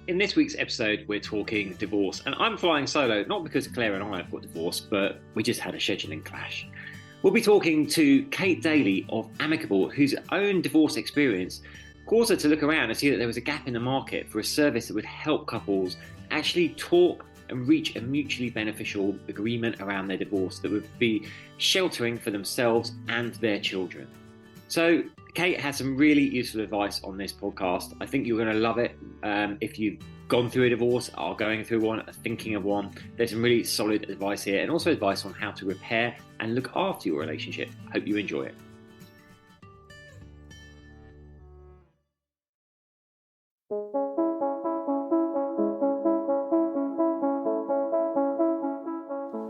In this week's episode, we're talking divorce, and I'm flying solo, not because Claire and I have got divorced, but we just had a scheduling clash. We'll be talking to Kate Daly of Amicable, whose own divorce experience caused her to look around and see that there was a gap in the market for a service that would help couples actually talk and reach a mutually beneficial agreement around their divorce that would be sheltering for themselves and their children. So Kate has some really useful advice on this podcast. I think you're going to love it. If you've gone through a divorce, are going through one, are thinking of one, there's some really solid advice here, and also advice on how to repair and look after your relationship. Hope you enjoy it.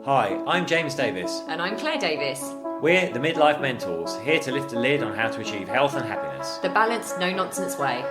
Hi, I'm James Davis. And I'm Claire Davis. We're the Midlife Mentors, here to lift the lid on how to achieve health and happiness. The balanced, no-nonsense way.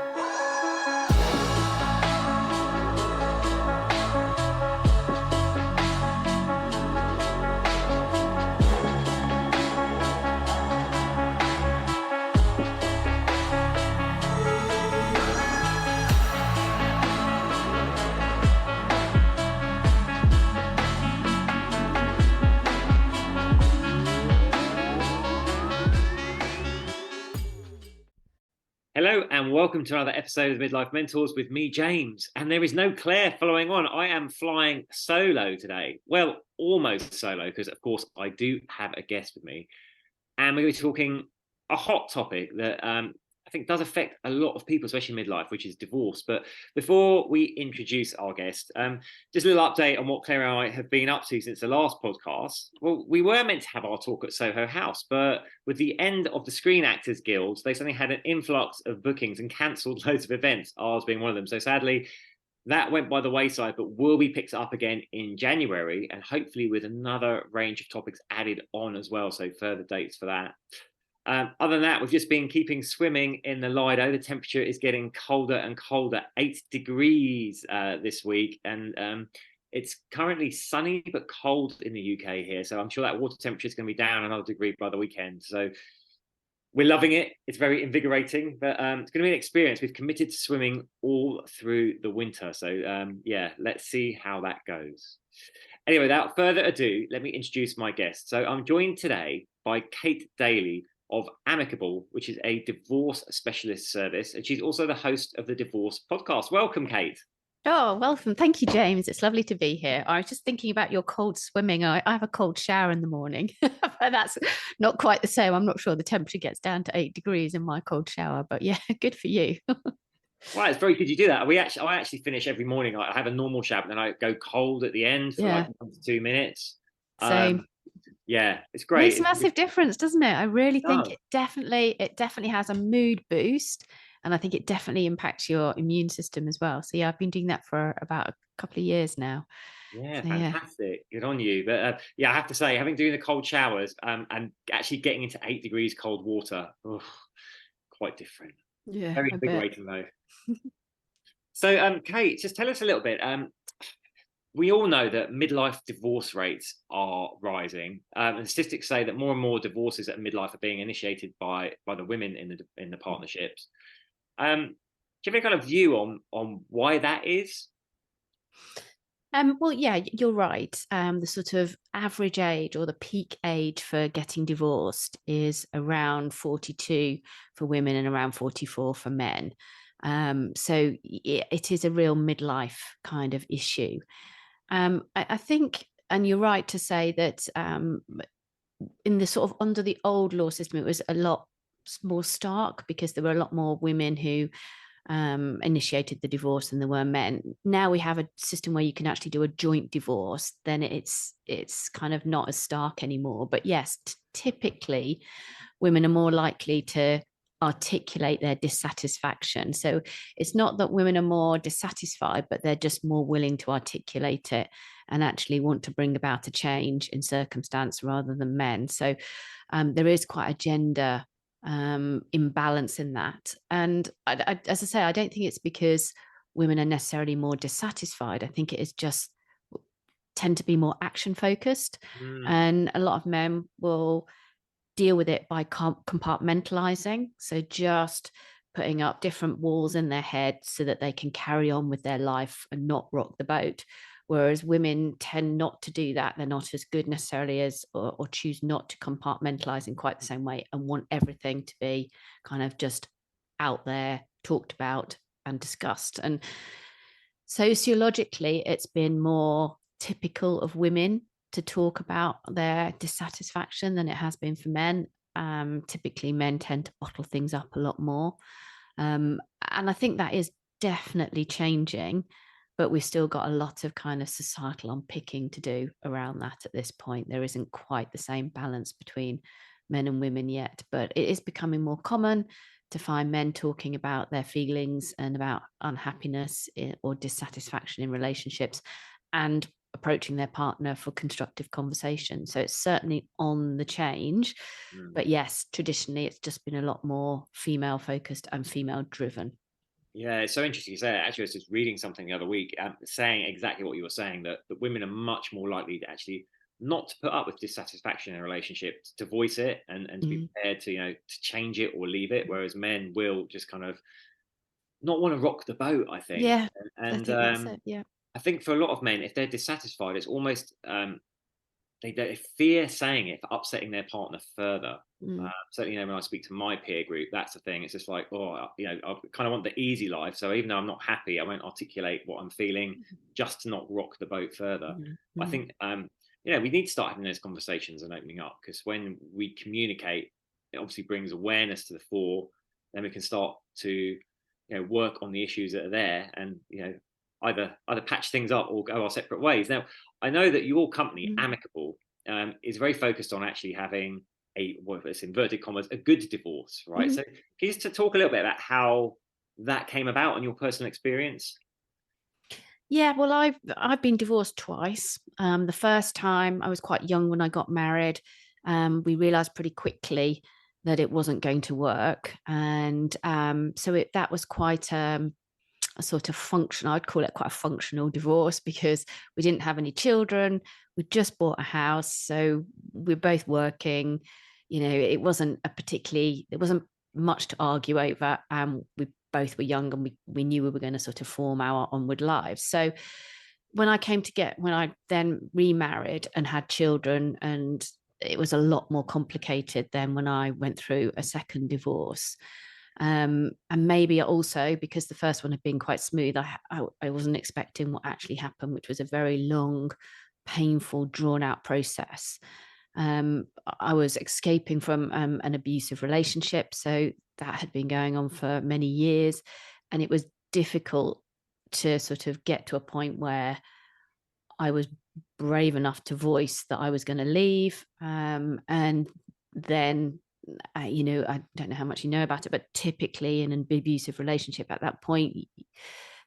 Hello and welcome to another episode of Midlife Mentors with me, James. And there is no Claire following on. I am flying solo today. Well, almost solo, because of course I do have a guest with me. And we're going to be talking a hot topic that I think does affect a lot of people, especially midlife, which is divorce. But before we introduce our guest, just a little update on what Claire and I have been up to since the last podcast. Well, we were meant to have our talk at Soho House, but with the end of the Screen Actors Guild, they suddenly had an influx of bookings and cancelled loads of events, ours being one of them. So sadly, that went by the wayside, but will be picked up again in January, and hopefully with another range of topics added on as well. So further dates for that. Other than that, we've just been keeping swimming in the Lido. The temperature is getting colder and colder, 8 degrees this week. And it's currently sunny but cold in the UK here. So I'm sure that water temperature is going to be down another degree by the weekend. So we're loving it. It's very invigorating, but it's going to be an experience. We've committed to swimming all through the winter. So yeah, let's see how that goes. Anyway, without further ado, let me introduce my guest. So I'm joined today by Kate Daly of Amicable, which is a divorce specialist service. And she's also the host of the Divorce Podcast. Welcome, Kate. Oh, welcome. Thank you, James. It's lovely to be here. I was just thinking about your cold swimming. I have a cold shower in the morning, but that's not quite the same. I'm not sure the temperature gets down to 8 degrees in my cold shower, but yeah, good for you. Well, it's very good you do that. I actually finish every morning. I have a normal shower, and then I go cold at the end for like 1 to 2 minutes. Same. Yeah, it's great. Makes a massive difference, doesn't it? I really think it definitely has a mood boost, and I think it definitely impacts your immune system as well. So yeah, I've been doing that for about a couple of years now. Yeah, so, fantastic. Good on you. But yeah, I have to say, having doing the cold showers and actually getting into 8 degrees cold water, quite different. Yeah, very invigorating though. So Kate, just tell us a little bit. We all know that midlife divorce rates are rising, and statistics say that more and more divorces at midlife are being initiated by the women in the partnerships. Do you have any kind of view on why that is? Well, yeah, you're right. The sort of average age or the peak age for getting divorced is around 42 for women and around 44 for men. So it is a real midlife kind of issue. I think, and you're right to say that in the sort of under the old law system, it was a lot more stark because there were a lot more women who initiated the divorce than there were men. Now we have a system where you can actually do a joint divorce, then it's kind of not as stark anymore. But yes, typically women are more likely to articulate their dissatisfaction. So it's not that women are more dissatisfied, but they're just more willing to articulate it and actually want to bring about a change in circumstance rather than men. So there is quite a gender imbalance in that. And I, as I say, I don't think it's because women are necessarily more dissatisfied. I think it is just tend to be more action focused, and a lot of men will deal with it by compartmentalizing. So just putting up different walls in their head so that they can carry on with their life and not rock the boat. Whereas women tend not to do that. They're not as good necessarily as, or choose not to compartmentalize in quite the same way and want everything to be kind of just out there, talked about and discussed. And sociologically, it's been more typical of women to talk about their dissatisfaction than it has been for men. Typically, men tend to bottle things up a lot more. And I think that is definitely changing, but we've still got a lot of kind of societal unpicking to do around that at this point. There isn't quite the same balance between men and women yet, but it is becoming more common to find men talking about their feelings and about unhappiness or dissatisfaction in relationships and approaching their partner for constructive conversation. So it's certainly on the change. But yes, traditionally, it's just been a lot more female focused and female driven. Yeah, it's so interesting you say it. Actually, I was just reading something the other week saying exactly what you were saying, that women are much more likely to actually not to put up with dissatisfaction in a relationship, to voice it and to be prepared to, to change it or leave it, whereas men will just kind of not want to rock the boat, I think. Yeah, I And think that's it. Yeah. I think for a lot of men, if they're dissatisfied, it's almost they fear saying it for upsetting their partner further. Certainly, when I speak to my peer group, that's the thing. It's just like, I kind of want the easy life. So even though I'm not happy, I won't articulate what I'm feeling just to not rock the boat further. I think, we need to start having those conversations and opening up, because when we communicate, it obviously brings awareness to the fore. Then we can start to, work on the issues that are there, and either patch things up or go our separate ways. Now, I know that your company, Amicable, is very focused on actually having it's inverted commas, a good divorce, right? So can you just talk a little bit about how that came about and your personal experience? Yeah, well, I've been divorced twice. The first time I was quite young when I got married. We realized pretty quickly that it wasn't going to work, and so that was quite a sort of function. I'd call it quite a functional divorce, because we didn't have any children. We just bought a house, so we're both working. It wasn't there wasn't much to argue over. We both were young, and we knew we were going to sort of form our onward lives. So when I then remarried and had children, and it was a lot more complicated than when I went through a second divorce. And maybe also because the first one had been quite smooth, I wasn't expecting what actually happened, which was a very long, painful, drawn out process. I was escaping from an abusive relationship, so that had been going on for many years, and it was difficult to sort of get to a point where I was brave enough to voice that I was going to leave. And then, I don't know how much you know about it, but typically in an abusive relationship at that point,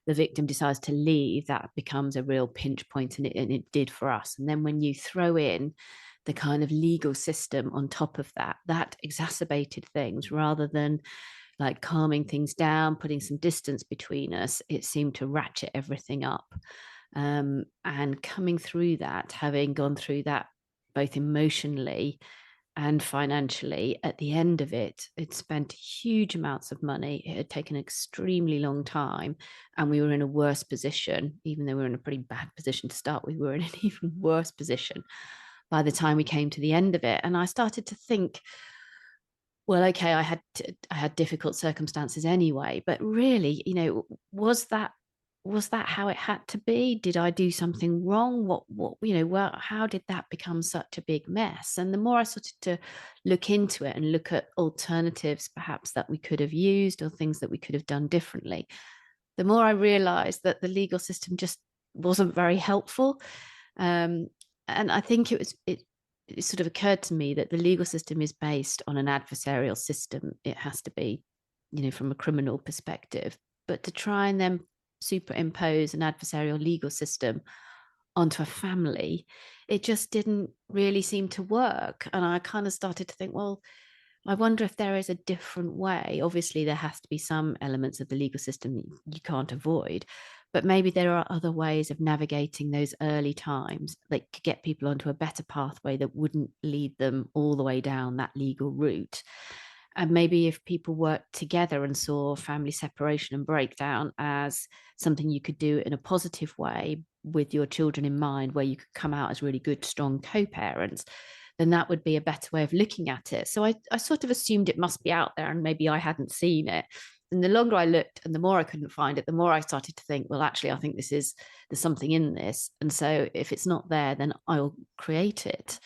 the victim decides to leave, that becomes a real pinch point, and it did for us. And then when you throw in the kind of legal system on top of that, that exacerbated things rather than like calming things down, putting some distance between us. It seemed to ratchet everything up. And coming through that, having gone through that both emotionally and financially, at the end of it, it spent huge amounts of money. It had taken an extremely long time, and we were in a worse position. Even though we were in a pretty bad position to start with, we were in an even worse position by the time we came to the end of it. And I started to think, well, okay, I had difficult circumstances anyway, but really, was that how it had to be? Did I do something wrong? How did that become such a big mess? And the more I started to look into it and look at alternatives perhaps that we could have used or things that we could have done differently, the more I realized that the legal system just wasn't very helpful. And I think it sort of occurred to me that the legal system is based on an adversarial system. It has to be, from a criminal perspective. But to try and then superimpose an adversarial legal system onto a family, it just didn't really seem to work. And I kind of started to think, well, I wonder if there is a different way. Obviously, there has to be some elements of the legal system you can't avoid, but maybe there are other ways of navigating those early times that could get people onto a better pathway that wouldn't lead them all the way down that legal route. And maybe if people worked together and saw family separation and breakdown as something you could do in a positive way with your children in mind, where you could come out as really good, strong co-parents, then that would be a better way of looking at it. So I sort of assumed it must be out there and maybe I hadn't seen it. And the longer I looked and the more I couldn't find it, the more I started to think, well, actually, I think there's something in this. And so if it's not there, then I'll create it.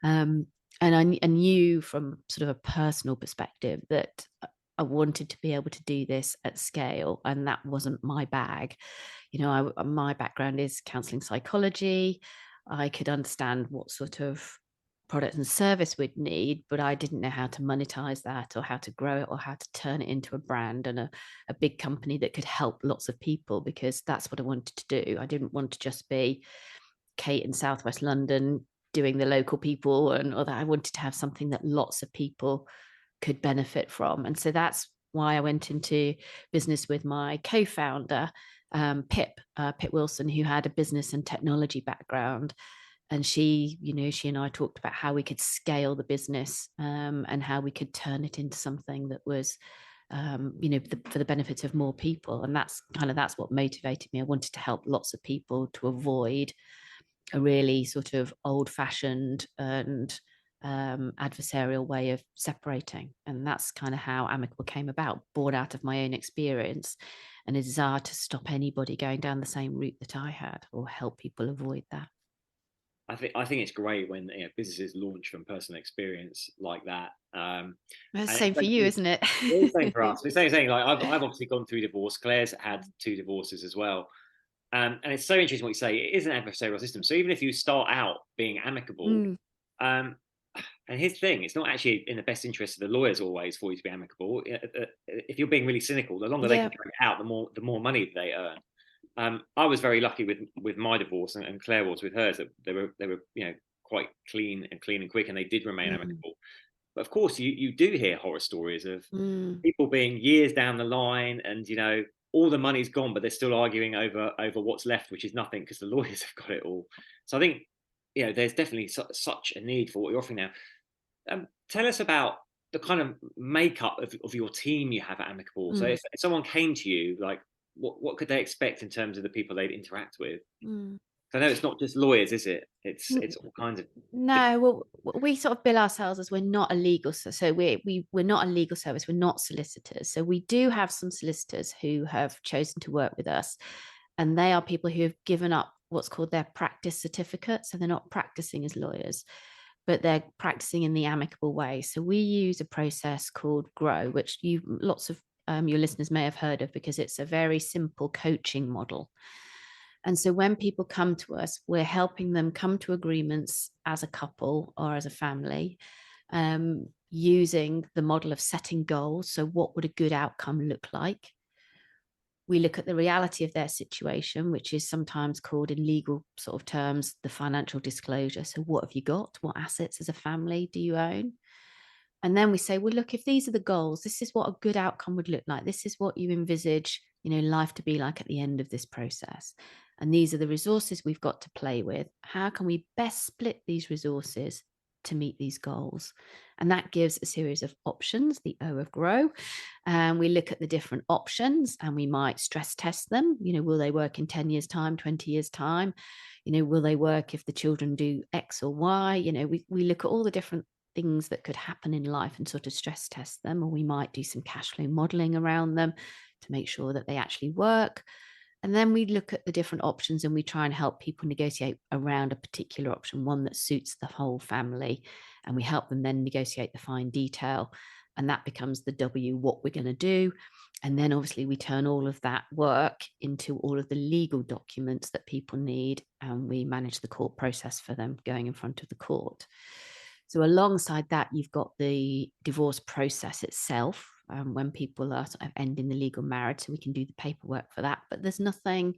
And I knew from sort of a personal perspective that I wanted to be able to do this at scale, and that wasn't my bag. My background is counseling psychology. I could understand what sort of product and service we'd need, but I didn't know how to monetize that or how to grow it or how to turn it into a brand and a big company that could help lots of people, because that's what I wanted to do. I didn't want to just be Kate in Southwest London doing the local people, or that I wanted to have something that lots of people could benefit from. And so that's why I went into business with my co-founder, Pip Wilson, who had a business and technology background. And she and I talked about how we could scale the business, and how we could turn it into something that was, for the benefit of more people. And that's what motivated me. I wanted to help lots of people to avoid a really sort of old-fashioned and adversarial way of separating. And that's kind of how Amicable came about, born out of my own experience and a desire to stop anybody going down the same route that I had, or help people avoid that. I think it's great when businesses launch from personal experience like that. It's the And same for you, isn't it? it's the same for us. It's the same. Like I've obviously gone through divorce. Claire's had 2 divorces as well. And it's so interesting what you say. It is an adversarial system. So even if you start out being amicable, um, and here's the thing, it's not actually in the best interest of the lawyers always for you to be amicable. If you're being really cynical, the longer they can drag it out, the more money they earn. I was very lucky with my divorce, and Claire was with hers. That they were quite clean and quick, and they did remain amicable. But of course, you do hear horror stories of people being years down the line, and all the money's gone, but they're still arguing over what's left, which is nothing because the lawyers have got it all. So I think there's definitely such a need for what you're offering now. Tell us about the kind of makeup of your team you have at Amicable. So if someone came to you, like what could they expect in terms of the people they'd interact with? I know it's not just lawyers, is it? It's all kinds of. No, well, we sort of bill ourselves as we're not a legal, so we're not a legal service. We're not solicitors. So we do have some solicitors who have chosen to work with us, and they are people who have given up what's called their practice certificate. So they're not practicing as lawyers, but they're practicing in the amicable way. So we use a process called Grow, which lots of your listeners may have heard of, because it's a very simple coaching model. And so when people come to us, we're helping them come to agreements as a couple or as a family, using the model of setting goals. So what would a good outcome look like? We look at the reality of their situation, which is sometimes called in legal sort of terms, the financial disclosure. So what have you got? What assets as a family do you own? And then we say, well, look, if these are the goals, this is what a good outcome would look like. This is what you envisage, life to be like at the end of this process. And these are the resources we've got to play with. How can we best split these resources to meet these goals? And that gives a series of options, the O of Grow. And we look at the different options and we might stress test them. Will they work in 10 years' time, 20 years' time? Will they work if the children do X or Y? We look at all the different things that could happen in life and sort of stress test them, or we might do some cash flow modeling around them to make sure that they actually work. And then we look at the different options and we try and help people negotiate around a particular option, one that suits the whole family. And we help them then negotiate the fine detail. And that becomes the W, what we're going to do. And then obviously we turn all of that work into all of the legal documents that people need. And we manage the court process for them going in front of the court. So alongside that, you've got the divorce process itself, when people are sort of ending the legal marriage, so we can do the paperwork for that. But there's nothing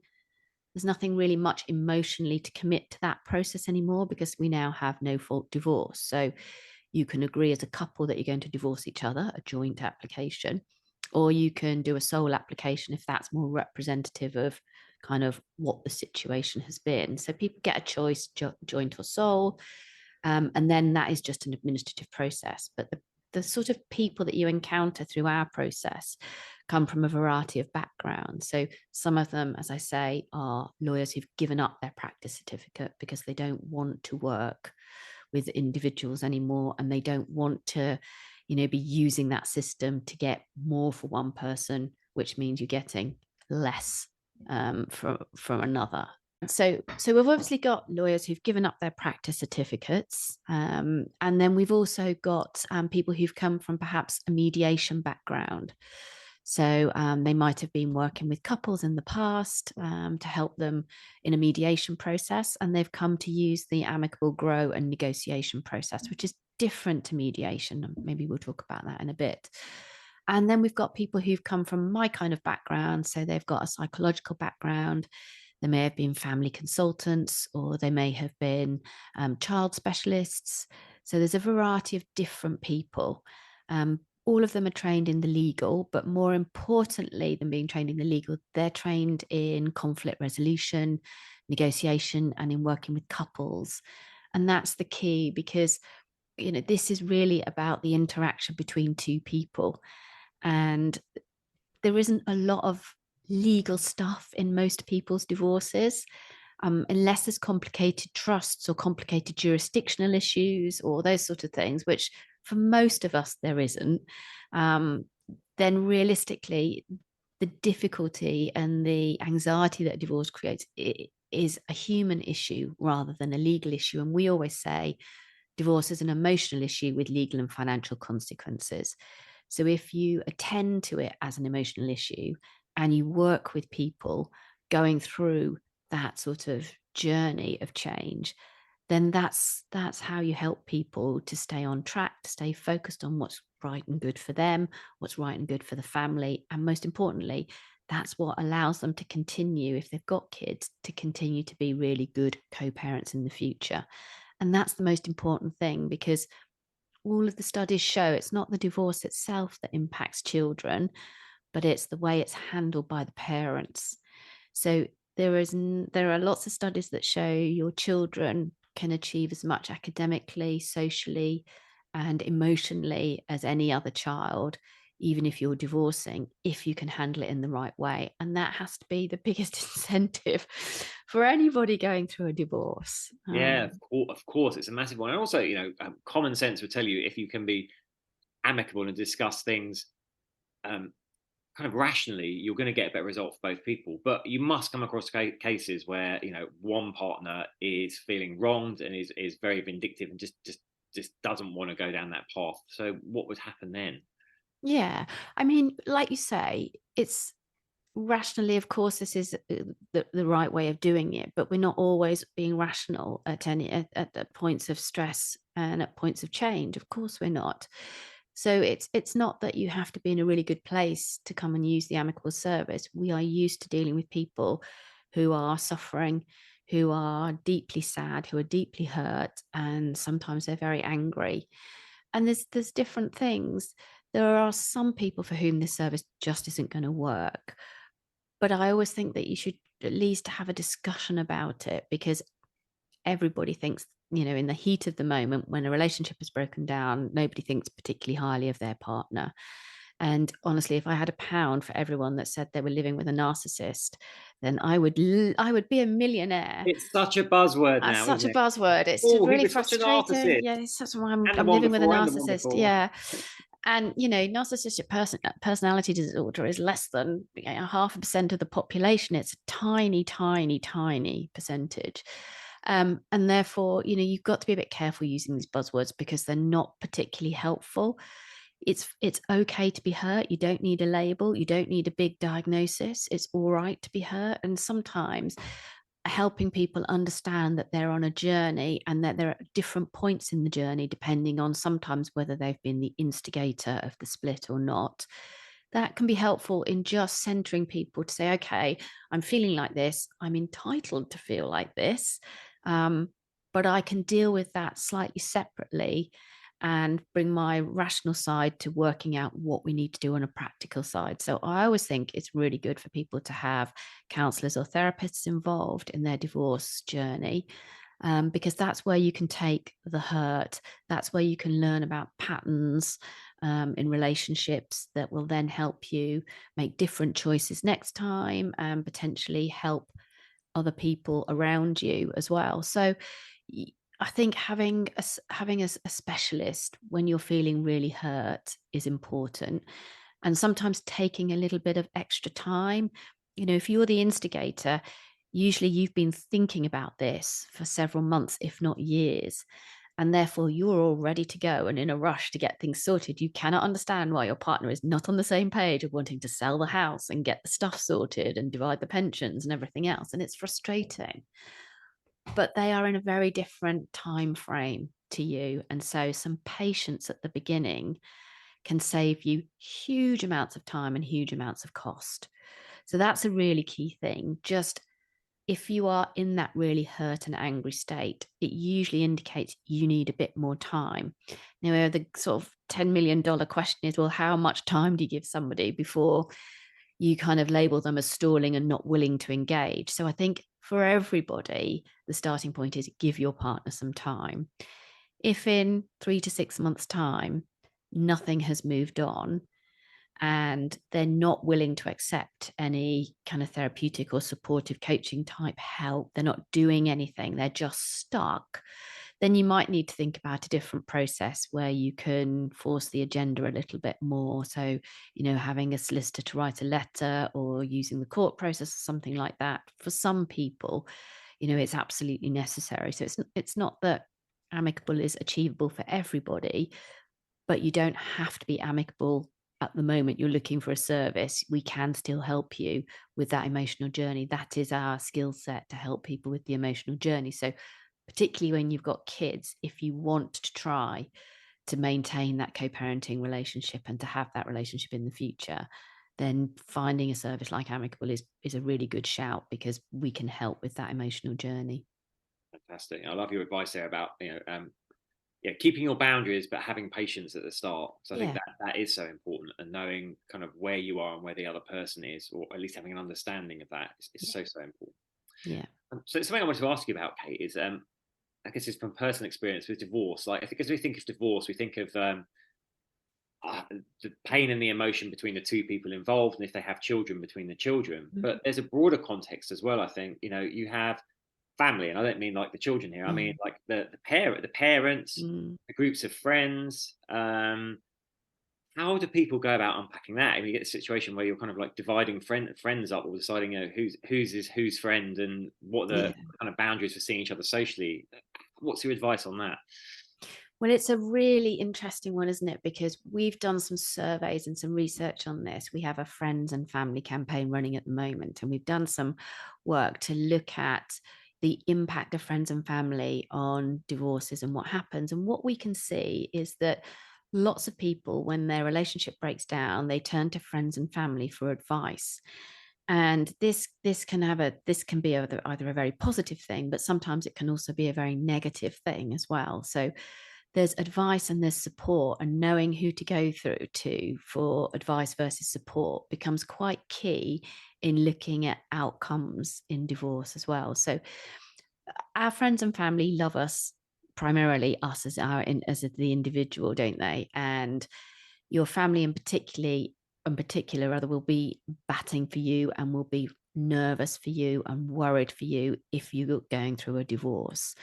really much emotionally to commit to that process anymore, because we now have no fault divorce. So you can agree as a couple that you're going to divorce each other, a joint application, or you can do a sole application if that's more representative of kind of what the situation has been. So people get a choice, joint or sole. And then that is just an administrative process. But the sort of people that you encounter through our process come from a variety of backgrounds. So some of them, as I say, are lawyers who've given up their practice certificate because they don't want to work with individuals anymore, and they don't want to, be using that system to get more for one person, which means you're getting less from another. So we've obviously got lawyers who've given up their practice certificates, and then we've also got people who've come from perhaps a mediation background. So they might have been working with couples in the past to help them in a mediation process, and they've come to use the amicable grow and negotiation process, which is different to mediation. Maybe we'll talk about that in a bit. And then we've got people who've come from my kind of background. So they've got a psychological background. They may have been family consultants, or they may have been child specialists. So there's a variety of different people. All of them are trained in the legal, but more importantly than being trained in the legal, they're trained in conflict resolution, negotiation, and in working with couples. And that's the key, because this is really about the interaction between two people. And there isn't a lot of legal stuff in most people's divorces, unless there's complicated trusts or complicated jurisdictional issues or those sort of things, which for most of us there isn't. Then realistically, the difficulty and the anxiety that divorce creates is a human issue rather than a legal issue. And we always say divorce is an emotional issue with legal and financial consequences. So if you attend to it as an emotional issue and you work with people going through that sort of journey of change, then that's how you help people to stay on track, to stay focused on what's right and good for them, what's right and good for the family. And most importantly, that's what allows them to continue, if they've got kids, to continue to be really good co-parents in the future. And that's the most important thing, because all of the studies show it's not the divorce itself that impacts children, but it's the way it's handled by the parents. So there are lots of studies that show your children can achieve as much academically, socially, and emotionally as any other child, even if you're divorcing, if you can handle it in the right way. And that has to be the biggest incentive for anybody going through a divorce. Yeah, of course, it's a massive one. And also, common sense would tell you, if you can be amicable and discuss things kind of rationally, you're going to get a better result for both people. But you must come across cases where one partner is feeling wronged and is very vindictive and just doesn't want to go down that path. So what would happen then? Yeah, I mean, like you say, it's rationally, of course, this is the right way of doing it, but we're not always being rational at points of stress and at points of change. Of course, we're not. So it's not that you have to be in a really good place to come and use the amicable service. We are used to dealing with people who are suffering, who are deeply sad, who are deeply hurt, and sometimes they're very angry. And there's different things. There are some people for whom this service just isn't going to work. But I always think that you should at least have a discussion about it, because everybody thinks, in the heat of the moment when a relationship has broken down, nobody thinks particularly highly of their partner. And honestly, if I had £1 for everyone that said they were living with a narcissist, then I would be a millionaire. It's such a buzzword That's now, such isn't a it? buzzword. It's Oh, he really was such a frustrating. narcissist. Yeah, it's such And the I'm one living with a before, and the one narcissist. before. Yeah. And narcissistic personality disorder is less than 0.5% of the population. It's a tiny, tiny, tiny percentage. And therefore, you've got to be a bit careful using these buzzwords, because they're not particularly helpful. It's okay to be hurt. You don't need a label. You don't need a big diagnosis. It's all right to be hurt. And sometimes helping people understand that they're on a journey, and that there are different points in the journey depending on sometimes whether they've been the instigator of the split or not. That can be helpful in just centering people to say, okay, I'm feeling like this. I'm entitled to feel like this. But I can deal with that slightly separately and bring my rational side to working out what we need to do on a practical side. So I always think it's really good for people to have counselors or therapists involved in their divorce journey, because that's where you can take the hurt. That's where you can learn about patterns in relationships that will then help you make different choices next time and potentially help other people around you as well. So I think having a specialist when you're feeling really hurt is important, and sometimes taking a little bit of extra time. If you're the instigator, usually you've been thinking about this for several months, if not years, and therefore you're all ready to go and in a rush to get things sorted. You cannot understand why your partner is not on the same page of wanting to sell the house and get the stuff sorted and divide the pensions and everything else. And it's frustrating. But they are in a very different time frame to you. And so some patience at the beginning can save you huge amounts of time and huge amounts of cost. So that's a really key thing. Just if you are in that really hurt and angry state, it usually indicates you need a bit more time. Now, the sort of $10 million question is, well, how much time do you give somebody before you kind of label them as stalling and not willing to engage? So I think for everybody, the starting point is give your partner some time. If in 3 to 6 months' time, nothing has moved on, and they're not willing to accept any kind of therapeutic or supportive coaching type help, they're not doing anything, they're just stuck, then you might need to think about a different process where you can force the agenda a little bit more. So, having a solicitor to write a letter or using the court process or something like that. For some people, it's absolutely necessary. So it's not that amicable is achievable for everybody, but you don't have to be amicable at the moment you're looking for a service. We can still help you with that emotional journey. That is our skill set, to help people with the emotional journey. So particularly when you've got kids, if you want to try to maintain that co-parenting relationship and to have that relationship in the future, then finding a service like amicable is a really good shout, because we can help with that emotional journey. Fantastic. I love your advice there about keeping your boundaries but having patience at the start. So I think Yeah. that is so important, and knowing kind of where you are and where the other person is, or at least having an understanding of that is Yeah. so important. Yeah. So something I wanted to ask you about, Kate, is I guess it's from personal experience with divorce. Like, I think as we think of divorce, we think of the pain and the emotion between the two people involved, and if they have children, between the children. Mhm. But there's a broader context as well. I think you have family, and I don't mean like the children here. I mean Mm. like the parents, Mm. the groups of friends. How do people go about unpacking that? I mean, you get a situation where you're kind of like dividing friends up, or deciding whose friend, and what the Yeah. kind of boundaries for seeing each other socially. What's your advice on that? Well, it's a really interesting one, isn't it? Because we've done some surveys and some research on this. We have a friends and family campaign running at the moment, and we've done some work to look at the impact of friends and family on divorces and what happens. And what we can see is that lots of people, when their relationship breaks down, they turn to friends and family for advice. And this can be either a very positive thing, but sometimes it can also be a very negative thing as well. So there's advice and there's support, and knowing who to go through to for advice versus support becomes quite key in looking at outcomes in divorce as well. So our friends and family love us, primarily us as the individual, don't they? And your family in particular rather, will be batting for you and will be nervous for you and worried for you if you're going through a divorce.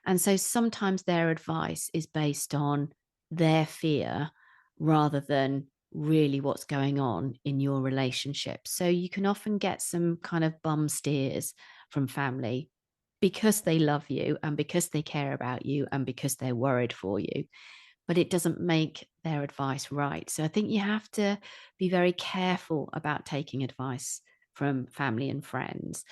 And so sometimes their advice is based on their fear rather than really what's going on in your relationship. So you can often get some kind of bum steers from family because they love you and because they care about you and because they're worried for you, but it doesn't make their advice right. So I think you have to be very careful about taking advice from family and friends.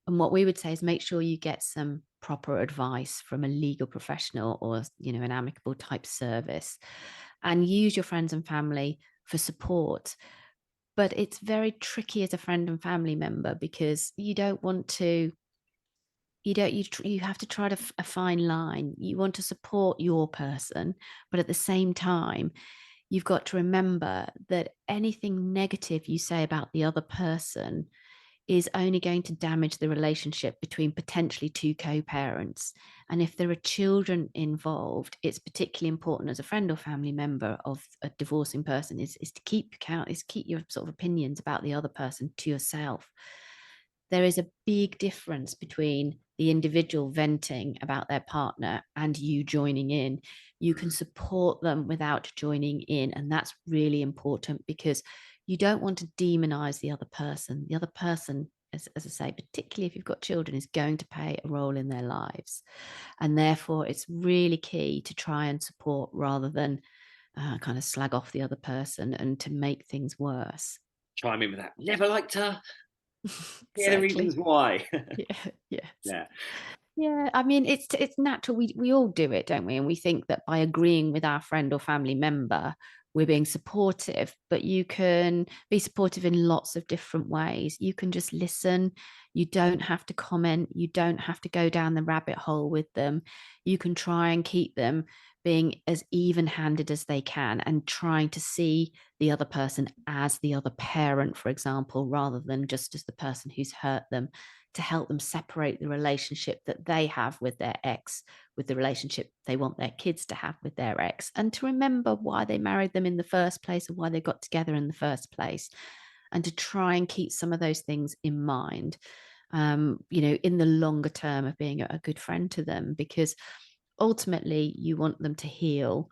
And what we would say is make sure you get some proper advice from a legal professional or, an amicable type service, and use your friends and family for support. But it's very tricky as a friend and family member, because you don't want to you don't you have to try to a fine line. You want to support your person, but at the same time you've got to remember that anything negative you say about the other person is only going to damage the relationship between potentially two co-parents. And if there are children involved, it's particularly important as a friend or family member of a divorcing person is to keep your sort of opinions about the other person to yourself. There is a big difference between the individual venting about their partner and you joining in. You can support them without joining in. And that's really important because you don't want to demonize the other person. The other person, as I say, particularly if you've got children, is going to play a role in their lives. And therefore, it's really key to try and support rather than kind of slag off the other person and to make things worse. Chime in with that. Never liked her. Here are the Exactly. reasons why. Yes. Yeah. Yeah, I mean, it's natural. We all do it, don't we? And we think that by agreeing with our friend or family member, we're being supportive. But you can be supportive in lots of different ways. You can just listen. You don't have to comment. You don't have to go down the rabbit hole with them. You can try and keep them being as even-handed as they can and trying to see the other person as the other parent, for example, rather than just as the person who's hurt them, to help them separate the relationship that they have with their ex with the relationship they want their kids to have with their ex, and to remember why they married them in the first place or why they got together in the first place, and to try and keep some of those things in mind, in the longer term of being a good friend to them, because ultimately you want them to heal.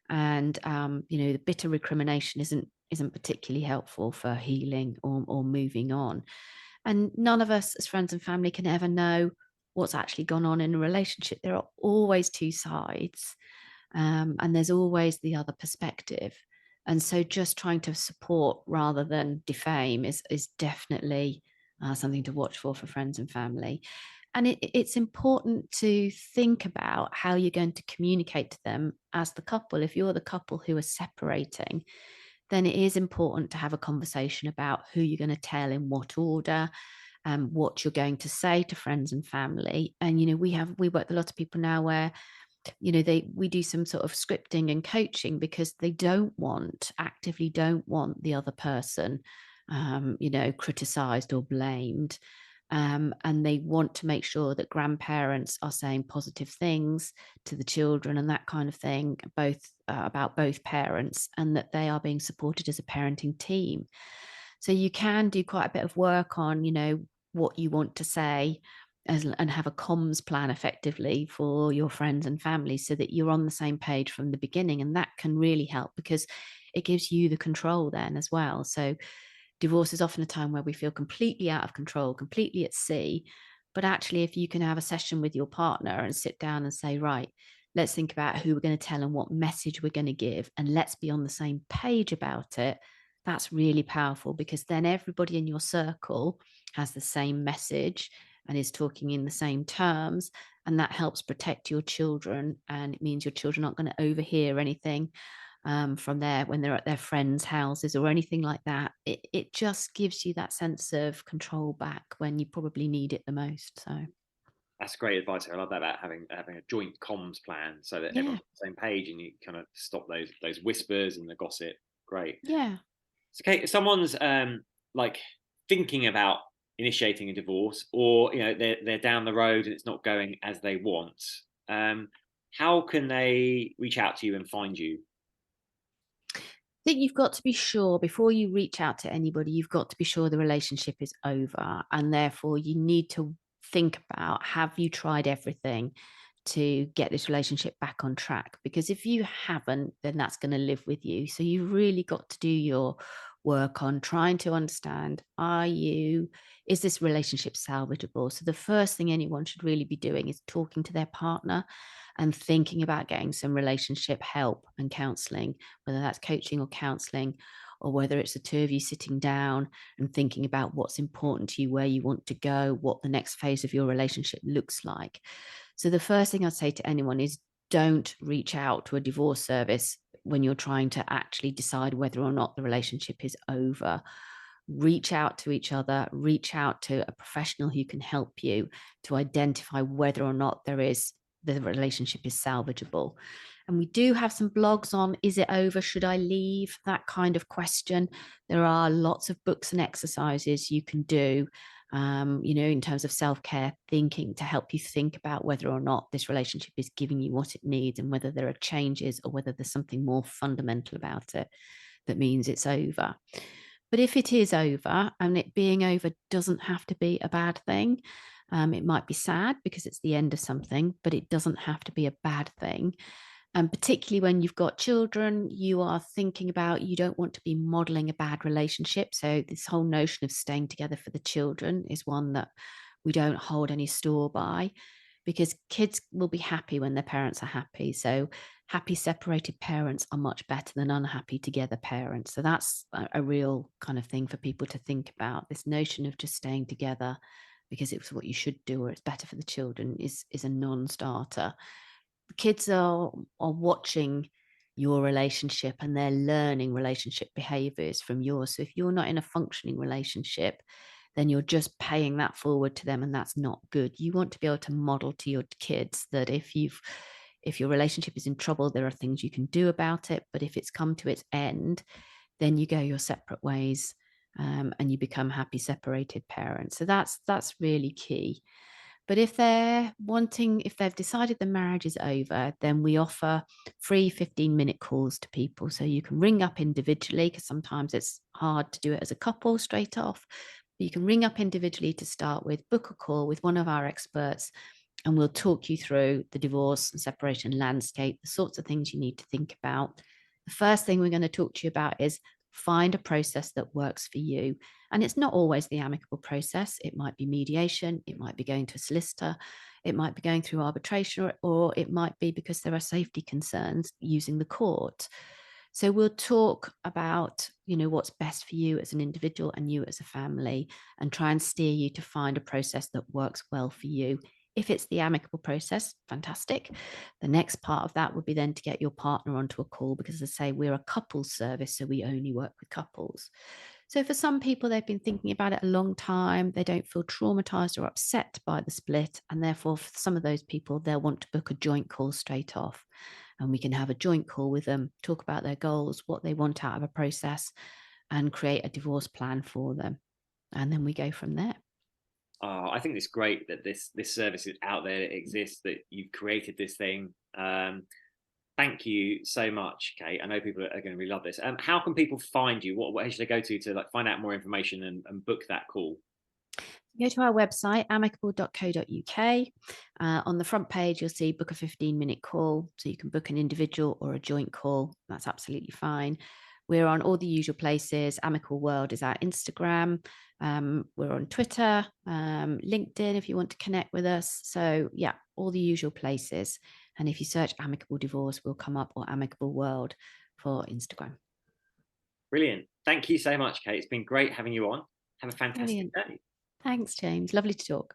And the bitter recrimination isn't particularly helpful for healing or moving on. And none of us as friends and family can ever know what's actually gone on in a relationship. There are always two sides, and there's always the other perspective. And so just trying to support rather than defame is definitely something to watch for friends and family. And it's important to think about how you're going to communicate to them as the couple. If you're the couple who are separating, then it is important to have a conversation about who you're going to tell in what order, what you're going to say to friends and family. And we work with a lot of people now where we do some sort of scripting and coaching because they actively don't want the other person criticized or blamed. And they want to make sure that grandparents are saying positive things to the children and that kind of thing, both about both parents, and that they are being supported as a parenting team. So you can do quite a bit of work on, what you want to say and have a comms plan effectively for your friends and family so that you're on the same page from the beginning. And that can really help because it gives you the control then as well. So divorce is often a time where we feel completely out of control, completely at sea. But actually, if you can have a session with your partner and sit down and say, right, let's think about who we're going to tell and what message we're going to give, and let's be on the same page about it, that's really powerful because then everybody in your circle has the same message and is talking in the same terms. And that helps protect your children. And it means your children aren't going to overhear anything from there when they're at their friends' houses or anything like that. It just gives you that sense of control back when you probably need it the most. So That's great advice. I love that about having a joint comms plan so that yeah, everyone's on the same page and you kind of stop those whispers and the gossip. Great. yeah. So, Kate, if someone's like thinking about initiating a divorce, or they're down the road and it's not going as they want, how can they reach out to you and find you? I think you've got to be sure before you reach out to anybody, you've got to be sure the relationship is over. And therefore, you need to think about, have you tried everything to get this relationship back on track? Because if you haven't, then that's going to live with you. So you've really got to do your work on trying to understand, is this relationship salvageable? So the first thing anyone should really be doing is talking to their partner and thinking about getting some relationship help and counseling, whether that's coaching or counseling, or whether it's the two of you sitting down and thinking about what's important to you, where you want to go, what the next phase of your relationship looks like. So the first thing I'd say to anyone is don't reach out to a divorce service when you're trying to actually decide whether or not the relationship is over. Reach out to each other, reach out to a professional who can help you to identify whether or not the relationship is salvageable. And we do have some blogs on, is it over? Should I leave? That kind of question. There are lots of books and exercises you can do, in terms of self-care thinking, to help you think about whether or not this relationship is giving you what it needs, and whether there are changes or whether there's something more fundamental about it that means it's over. But if it is over, and it being over doesn't have to be a bad thing, it might be sad because it's the end of something, but it doesn't have to be a bad thing. And particularly when you've got children, you are thinking about, you don't want to be modeling a bad relationship. So this whole notion of staying together for the children is one that we don't hold any store by, because kids will be happy when their parents are happy. So happy separated parents are much better than unhappy together parents. So that's a real kind of thing for people to think about. This notion of just staying together because it's what you should do or it's better for the children is a non-starter. Kids are watching your relationship, and they're learning relationship behaviors from yours. So if you're not in a functioning relationship, then you're just paying that forward to them, and that's not good. You want to be able to model to your kids that if your relationship is in trouble, there are things you can do about it. But if it's come to its end, then you go your separate ways, and you become happy separated parents. So that's really key. But if they've decided the marriage is over, then we offer free 15-minute calls to people. So you can ring up individually, because sometimes it's hard to do it as a couple straight off. But you can ring up individually to start with, book a call with one of our experts, and we'll talk you through the divorce and separation landscape, the sorts of things you need to think about. The first thing we're going to talk to you about is find a process that works for you. And it's not always the amicable process. It might be mediation. It might be going to a solicitor. It might be going through arbitration, or it might be because there are safety concerns using the court. So we'll talk about, what's best for you as an individual and you as a family, and try and steer you to find a process that works well for you. If it's the amicable process, fantastic. The next part of that would be then to get your partner onto a call, because as I say, we're a couples service, so we only work with couples. So for some people, they've been thinking about it a long time. They don't feel traumatized or upset by the split. And therefore, for some of those people, they'll want to book a joint call straight off. And we can have a joint call with them, talk about their goals, what they want out of a process, and create a divorce plan for them. And then we go from there. Oh, I think it's great that this service is out there, it exists, that you've created this thing. Thank you so much, Kate. I know people are going to really love this. How can people find you? What should they go to find out more information and book that call? Go to our website, amicable.co.uk. On the front page, you'll see book a 15-minute call. So you can book an individual or a joint call. That's absolutely fine. We're on all the usual places. Amicable World is our Instagram. We're on Twitter, LinkedIn if you want to connect with us. So yeah, all the usual places. And if you search Amicable Divorce, we'll come up, or Amicable World for Instagram. Brilliant. Thank you so much, Kate. It's been great having you on. Have a fantastic day. Thanks, James. Lovely to talk.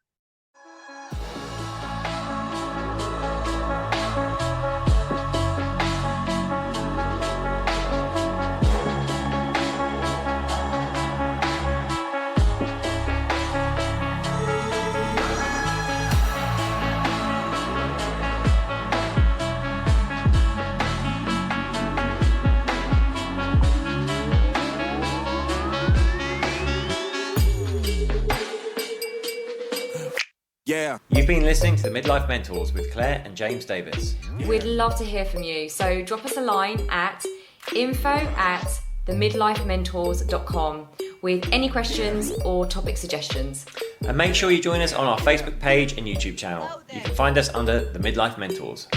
Yeah. You've been listening to the Midlife Mentors with Claire and James Davis. We'd love to hear from you. So drop us a line at info@themidlifementors.com with any questions or topic suggestions. And make sure you join us on our Facebook page and YouTube channel. You can find us under the Midlife Mentors.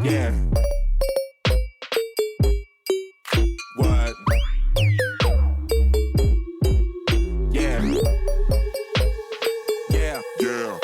Yeah. What? Yeah. Yeah. Yeah.